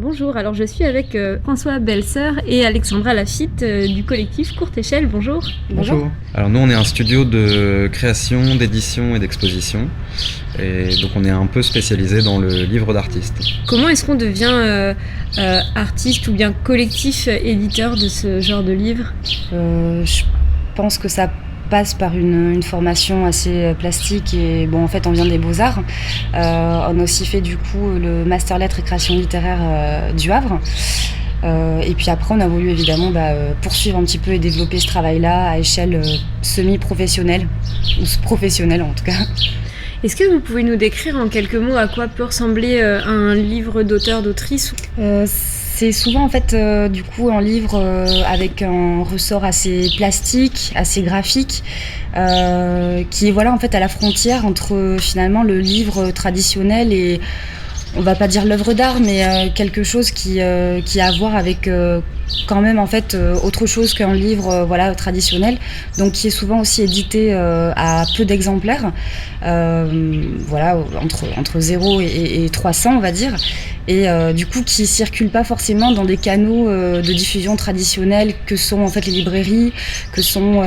Bonjour, alors je suis avec François Belseur et Alexandra Lafitte du collectif Courte Échelle. Bonjour. Bonjour. Alors nous on est un studio de création, d'édition et d'exposition et donc on est un peu spécialisé dans le livre d'artiste. Comment est-ce qu'on devient artiste ou bien collectif éditeur de ce genre de livre ? Je pense que ça passe par une formation assez plastique et en fait on vient des Beaux-Arts. On a aussi fait du coup le master lettres et création littéraire du Havre. Et puis après on a voulu évidemment poursuivre un petit peu et développer ce travail-là à échelle semi-professionnelle, ou professionnelle en tout cas. Est-ce que vous pouvez nous décrire en quelques mots à quoi peut ressembler un livre d'auteur, d'autrice ? C'est souvent en fait du coup un livre avec un ressort assez plastique, assez graphique, qui est en fait à la frontière entre finalement le livre traditionnel et on va pas dire l'œuvre d'art, mais quelque chose qui a à voir avec quand même en fait autre chose qu'un livre traditionnel, donc qui est souvent aussi édité à peu d'exemplaires, entre 0 et 300 on va dire, et du coup qui circule pas forcément dans des canaux de diffusion traditionnels que sont en fait les librairies, que sont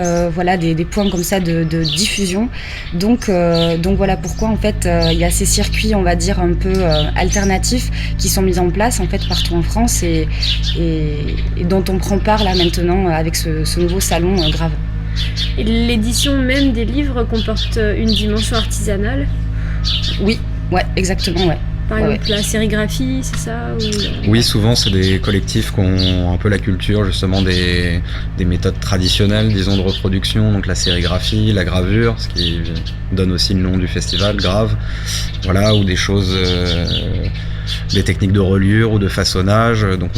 des points comme ça de diffusion. Donc voilà pourquoi en fait il y a ces circuits on va dire un peu alternatifs qui sont mis en place en fait partout en France et dont on prend part là maintenant avec ce nouveau salon Grave. Et l'édition même des livres comporte une dimension artisanale ? Oui, ouais, exactement, ouais. Par exemple, la sérigraphie, c'est ça Oui, souvent c'est des collectifs qui ont un peu la culture justement des méthodes traditionnelles, disons, de reproduction, donc la sérigraphie, la gravure, ce qui donne aussi le nom du festival, Grave, ou des choses, des techniques de reliure ou de façonnage. Donc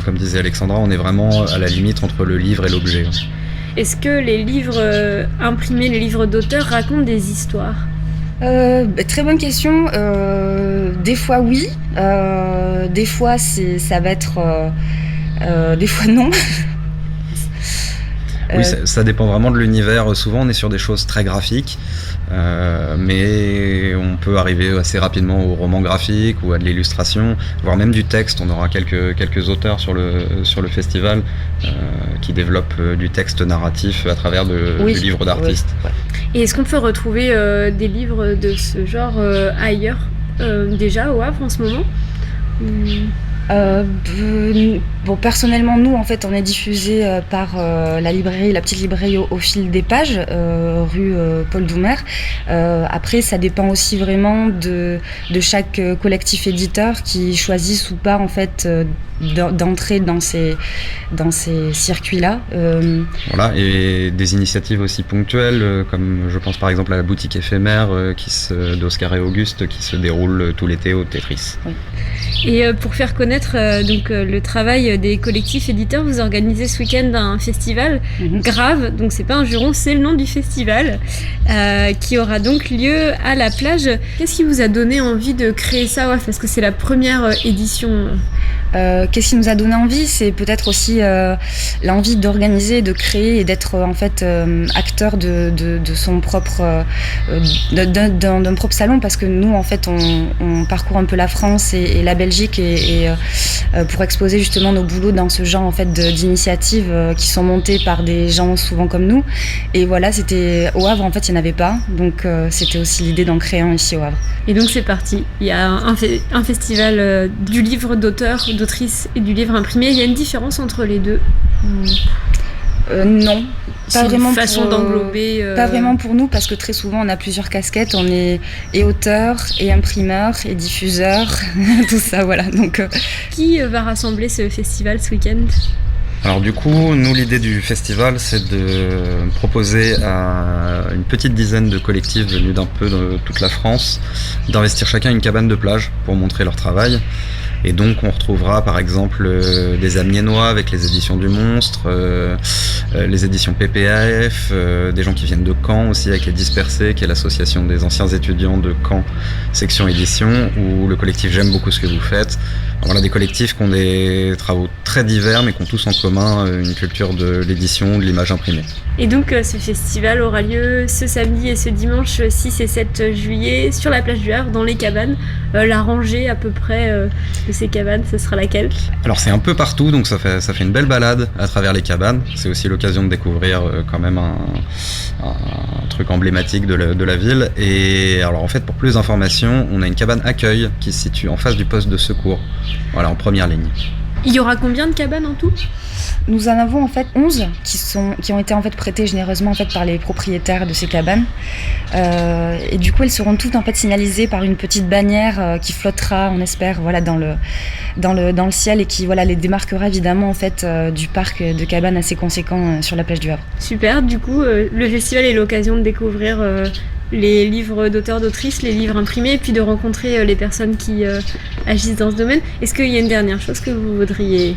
comme disait Alexandra, on est vraiment à la limite entre le livre et l'objet. Est-ce que les livres imprimés, les livres d'auteur racontent des histoires ? Très bonne question. Des fois oui, des fois ça va être, des fois non. Oui, ça dépend vraiment de l'univers. Souvent on est sur des choses très graphiques, mais on peut arriver assez rapidement au roman graphique ou à de l'illustration, voire même du texte. On aura quelques auteurs sur le festival qui développent du texte narratif à travers du livre d'artiste. Oui. Et est-ce qu'on peut retrouver des livres de ce genre ailleurs, déjà au Havre en ce moment ? Personnellement nous en fait on est diffusé par la petite librairie au fil des pages, rue Paul Doumer. Après ça dépend aussi vraiment de chaque collectif éditeur qui choisissent ou pas en fait d'entrer dans ces circuits-là. Et des initiatives aussi ponctuelles, comme je pense par exemple à la boutique éphémère d'Oscar et Auguste qui se déroule tout l'été au Tetris. Oui. Et pour faire connaître le travail des collectifs éditeurs, vous organisez ce week-end un festival Grave, donc c'est pas un juron, c'est le nom du festival, qui aura donc lieu à la plage. Qu'est-ce qui vous a donné envie de créer ça, parce que c'est la première édition? Qu'est-ce qui nous a donné envie ? C'est peut-être aussi l'envie d'organiser, de créer et d'être en fait acteur de son propre d'un propre salon, parce que nous en fait on parcourt un peu la France et la Belgique et pour exposer justement nos boulots dans ce genre en fait d'initiatives qui sont montées par des gens souvent comme nous. Et c'était au Havre en fait il n'y en avait pas, donc c'était aussi l'idée d'en créer un ici au Havre. Et donc c'est parti, il y a un festival du livre d'auteur, d'autrice et du livre imprimé. Il y a une différence entre les deux ? Non, pas vraiment. Façon d'englober. Pas vraiment pour nous, parce que très souvent on a plusieurs casquettes. On est et auteur, et imprimeur, et diffuseur, tout ça, voilà. Donc. Qui va rassembler ce festival ce week-end ? Alors du coup, nous l'idée du festival, c'est de proposer à une petite dizaine de collectifs venus d'un peu de toute la France d'investir chacun une cabane de plage pour montrer leur travail. Et donc on retrouvera par exemple des Amiénois avec les éditions du Monstre, les éditions PPAF, des gens qui viennent de Caen aussi avec les Dispersés, qui est l'association des anciens étudiants de Caen, section édition, ou le collectif J'aime beaucoup ce que vous faites. Voilà, des collectifs qui ont des travaux très divers mais qui ont tous en commun une culture de l'édition, de l'image imprimée. Et donc ce festival aura lieu ce samedi et ce dimanche 6 et 7 juillet sur la plage du Havre, dans les cabanes, la rangée à peu près de ces cabanes, ce sera laquelle? Alors c'est un peu partout, donc ça fait une belle balade à travers les cabanes. C'est aussi l'occasion de découvrir quand même un truc emblématique de la ville. Et alors en fait, pour plus d'informations, on a une cabane accueil qui se situe en face du poste de secours, voilà, en première ligne. Il y aura combien de cabanes en tout? Nous en avons en fait 11 qui ont été en fait prêtées généreusement en fait par les propriétaires de ces cabanes. Et du coup, elles seront toutes en fait signalisées par une petite bannière qui flottera, on espère, voilà, dans le ciel et qui voilà les démarquera évidemment en fait du parc de cabanes assez conséquent sur la plage du Havre. Super. Du coup, le festival est l'occasion de découvrir les livres d'auteurs, d'autrices, les livres imprimés, et puis de rencontrer les personnes qui agissent dans ce domaine. Est-ce qu'il y a une dernière chose que vous voudriez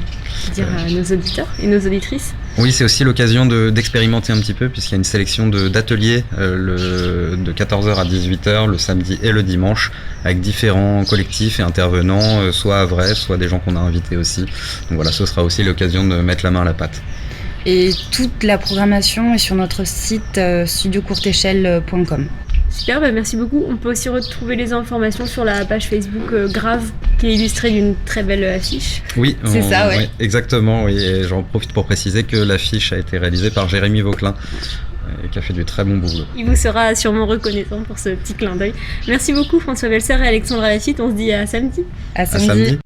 dire à nos auditeurs et nos auditrices? Oui, c'est aussi l'occasion d'expérimenter un petit peu, puisqu'il y a une sélection d'ateliers de 14h à 18h le samedi et le dimanche, avec différents collectifs et intervenants, soit à Havrais, soit des gens qu'on a invités aussi. Donc voilà, ce sera aussi l'occasion de mettre la main à la pâte. Et toute la programmation est sur notre site studiocourtéchelle.com. Super, merci beaucoup. On peut aussi retrouver les informations sur la page Facebook Grave, qui est illustrée d'une très belle affiche. Oui, c'est ça, ouais. Exactement, oui. Et j'en profite pour préciser que l'affiche a été réalisée par Jérémy Vauclin, et qui a fait du très bon boulot. Il vous sera sûrement reconnaissant pour ce petit clin d'œil. Merci beaucoup François Belser et Alexandra Lafitte, on se dit à samedi. À samedi.